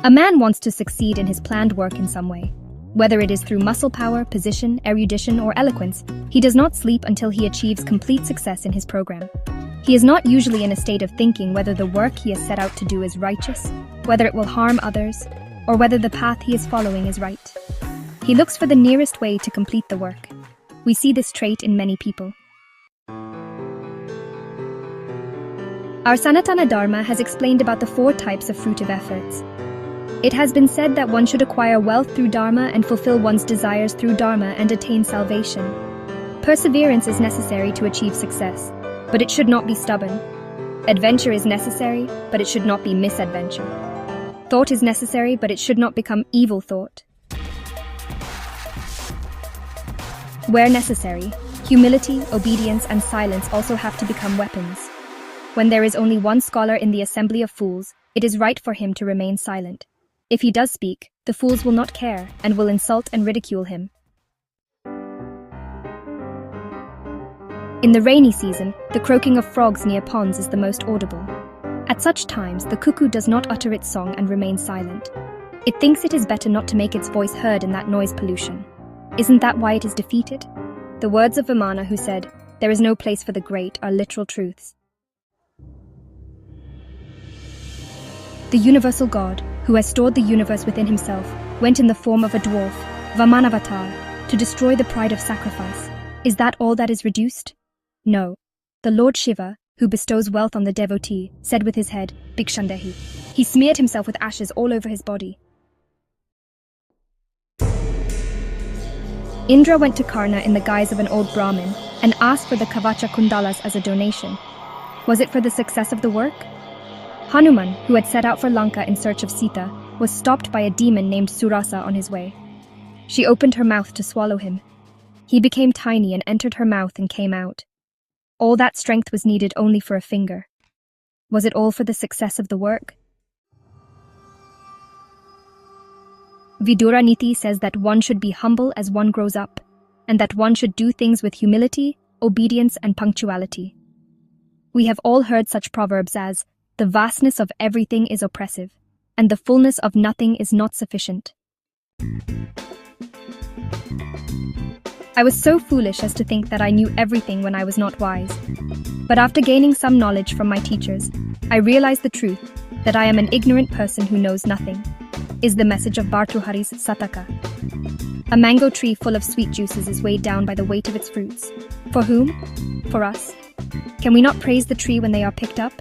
A man wants to succeed in his planned work in some way. Whether it is through muscle power, position, erudition, or eloquence, he does not sleep until he achieves complete success in his program. He is not usually in a state of thinking whether the work he has set out to do is righteous, whether it will harm others, or whether the path he is following is right. He looks for the nearest way to complete the work. We see this trait in many people. Our Sanatana Dharma has explained about the 4 types of fruitive efforts. It has been said that one should acquire wealth through Dharma and fulfill one's desires through Dharma and attain salvation. Perseverance is necessary to achieve success, but it should not be stubborn. Adventure is necessary, but it should not be misadventure. Thought is necessary, but it should not become evil thought. Where necessary, humility, obedience, and silence also have to become weapons. When there is only one scholar in the assembly of fools, it is right for him to remain silent. If he does speak, the fools will not care and will insult and ridicule him. In the rainy season, the croaking of frogs near ponds is the most audible. At such times, the cuckoo does not utter its song and remain silent. It thinks it is better not to make its voice heard in that noise pollution. Isn't that why it is defeated? The words of Vamana, who said, "There is no place for the great," are literal truths. The universal God, who has stored the universe within himself, went in the form of a dwarf, Vamanavatar, to destroy the pride of sacrifice. Is that all that is reduced? No. The Lord Shiva, who bestows wealth on the devotee, said with his head, Bhikshandehi. He smeared himself with ashes all over his body. Indra went to Karna in the guise of an old Brahmin and asked for the Kavacha Kundalas as a donation. Was it for the success of the work? Hanuman, who had set out for Lanka in search of Sita, was stopped by a demon named Surasa on his way. She opened her mouth to swallow him. He became tiny and entered her mouth and came out. All that strength was needed only for a finger. Was it all for the success of the work? Vidura Niti says that one should be humble as one grows up, and that one should do things with humility, obedience, and punctuality. We have all heard such proverbs as, "The vastness of everything is oppressive, and the fullness of nothing is not sufficient." I was so foolish as to think that I knew everything when I was not wise. But after gaining some knowledge from my teachers, I realized the truth, that I am an ignorant person who knows nothing, is the message of Bhartruhari's sataka. A mango tree full of sweet juices is weighed down by the weight of its fruits. For whom? For us. Can we not praise the tree when they are picked up?